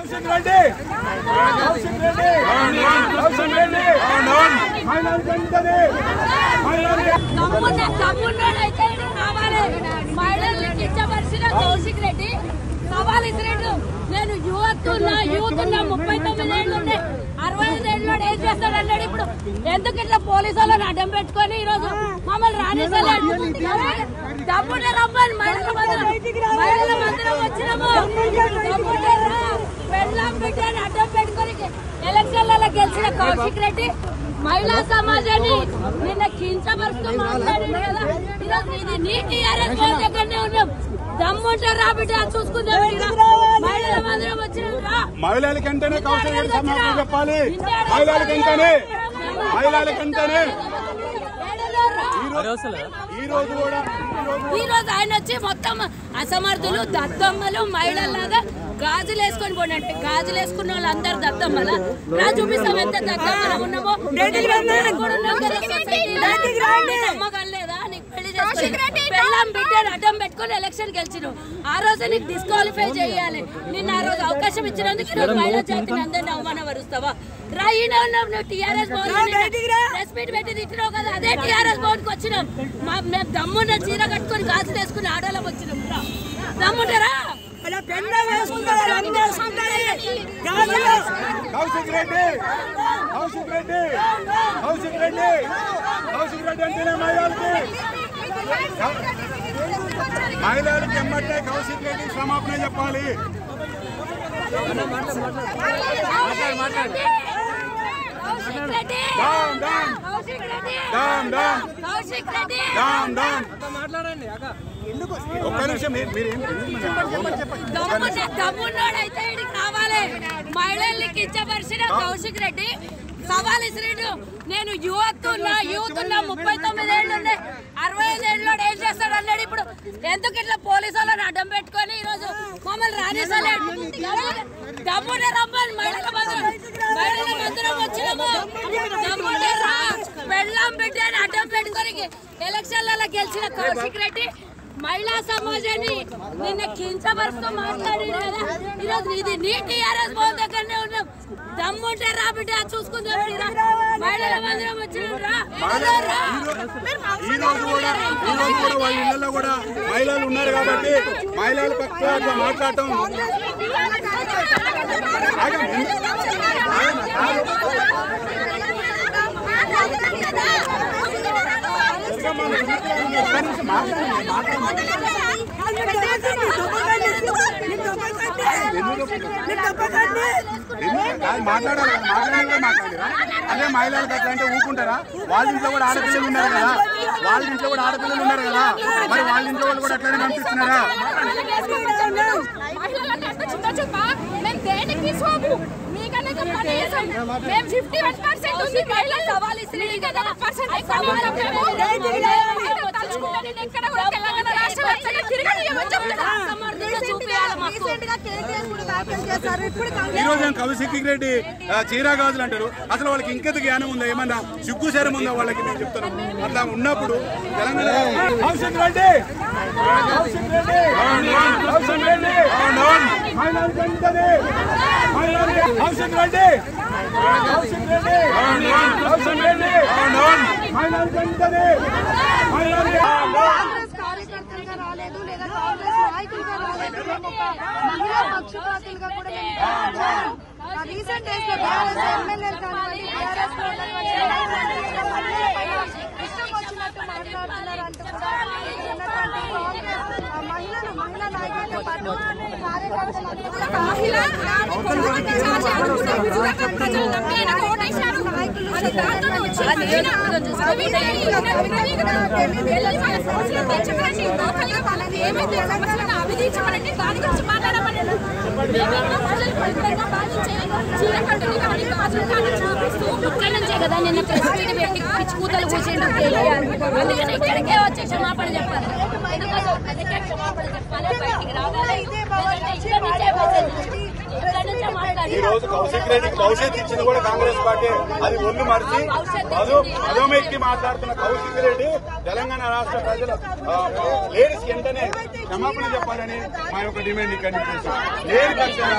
కౌశిక్ రెడ్డి కౌశిక్ రెడ్డి సవాల్ ఇచ్చినట్టు నేను యూత్ ఉన్నా 39 ఏళ్ళు ఉన్నాయి 65 ఏళ్ళు ఏం చేస్తాడన్నాడు. ఇప్పుడు ఎందుకు ఇట్లా పోలీసు వాళ్ళని అడ్డం పెట్టుకొని ఈ రోజు మమ్మల్ని రాణిస్తలేదు. డబ్బులు రమ్మని మహిళల మందిరం వచ్చినాము. పెళ్ళాం బిడ్డని అడ్డం పెట్టుకొని ఎలక్షన్లలో గెలిచిన కౌశిక్ రెడ్డి మహిళా సమాజాన్ని నిన్న కించపరుస్తూ మాట్లాడింది కదా. ఈరోజు ఇది నీ టీఆర్ఎస్ దగ్గరనే ఉన్నాం. దమ్ముంటే రా బిడ్డ చూసుకుందాం. మహిళల మందిరం వచ్చిన మహిళలకంటేనే కౌశిక్ రెడ్డి సమాధానం చెప్పాలి. మహిళలకంటేనే ఈ రోజు ఆయన వచ్చి మొత్తం అసమర్థులు దత్తమ్మలు మహిళల్లాగా గాజులు వేసుకొని పోనంటే గాజులు వేసుకున్న వాళ్ళందరూ దత్తమ్మల నా చూపిస్తాం ఎంత దత్తమ్మల ఉన్నామో. నమ్మకం లేదా నీకు పెళ్లి చేసుకుని పెళ్ళాం బిడ్డను అడ్డం పెట్టుకుని ఎలక్షన్ గెలిచిన ఆ రోజు నీకు డిస్క్వాలిఫై చేయాలి. నిన్న ఆ రోజు అవకాశం ఇచ్చినందుకు ఈరోజు మహిళా జాతిని అందరినీ అవమానపరుస్తావా? రాయినా ఉన్నాం. నువ్వు టీఆర్ఎస్ ప్రెస్ మీట్ పెట్టి తిట్టినావు కదా, అదే టీఆర్ఎస్ భవన్కి వచ్చినాం. మేము దమ్మున్న చీర కట్టుకొని గాజులు వేసుకుని ఆడోళ్ళకి వచ్చినాం. దమ్ముంటారా? అంటేనే మహిళలకి ఎమ్మటే కౌశిక్ రెడ్డి క్షమాపణ చెప్పాలి. ఒక్క నిమిషం దమ్మున్నోడైతే ఇక్కడికి రావాలి. మహిళల్ని కించపరిచిన కౌశిక్ రెడ్డి సవాల్ ఇచ్చినట్టు నేను యూత్ ఉన్నా 39 ఏళ్ళు ఉన్నాయి 65 ఏళ్ళు ఏం చేస్తాడు అన్నాడు. ఇప్పుడు ఎందుకు ఇట్లా పోలీసు వాళ్ళని అడ్డం పెట్టుకొని ఈ రోజు మమ్మల్ని రాణిస్తలేడు. దమ్ముంటే రమ్మని మహిళల మందిరం వచ్చినాము. దమ్ముంటే రా పెళ్ళాం బిడ్డని అడ్డం పెట్టుకొని ఎలక్షన్లలో గెలిచిన కౌశిక్ రెడ్డి మహిళా సమాజాన్ని నిన్న కించపరుస్తూ మాట్లాడింది కదా. ఈరోజు ఇది నీ టీఆర్ఎస్ భవన్ దగ్గరనే ఉన్నాం. దమ్ముంటే రా బిడ్డ చూసుకుందాం. మహిళల మందిరం వచ్చిన ఈ రోజు కూడా వాళ్ళ ఇళ్లలో కూడా మహిళలు ఉన్నారు కాబట్టి మహిళల పక్షాన మాట్లాడటం మాట్లాడారా? అదే మహిళలకు అట్లా అంటే ఊరుకుంటారా? వాళ్ళ ఇంట్లో కూడా ఆడపిల్లలు ఉన్నారు కదా, మరి వాళ్ళ ఇంట్లో వాళ్ళు కూడా అట్లనే కనిపిస్తున్నారా? ఈ రోజు కౌశిక్ రెడ్డి చీరా గాజులు అంటారు. అసలు వాళ్ళకి ఇంకెంత జ్ఞానం ఉందా? ఏమన్నా సిగ్గు శరం ఉందా వాళ్ళకి? నేను చెప్తాను. అట్లా ఉన్నప్పుడు తెలంగాణ కౌశిక్ రెడ్డి కార్యకర్తలుగా రాలేదు లేదా కాంగ్రెస్ నాయకులుగా రాలేదు. మహిళా పక్షపాతులుగా కూడా రీసెంట్ డేస్ లో టీఆర్ఎస్ ఎమ్మెల్యేలు కానివ్వండి టీఆర్ఎస్ ఇష్టం వచ్చినట్టు మాట్లాడుతున్నారు అంటున్నారు. మహిళా నాయకులతో పాటు కదా నిన్న ప్రెస్ మీట్ పెట్టి పిచ్చి కూతలు కూర్చోండి. అందుకని ఇక్కడికే వచ్చి క్షమాపణ చెప్పాలి. ఈ రోజు కౌశిక్ రెడ్డికి భవిష్యత్తు ఇచ్చింది కూడా కాంగ్రెస్ పార్టీ. అది ఒళ్ళు మరిచి అదోమెక్కి మాట్లాడుతున్న కౌశిక్ రెడ్డి తెలంగాణ రాష్ట్ర ప్రజల లేడీస్ వెంటనే క్షమాపణ చెప్పాలని మా యొక్క డిమాండ్ ఇక్కడ లేని పక్షాన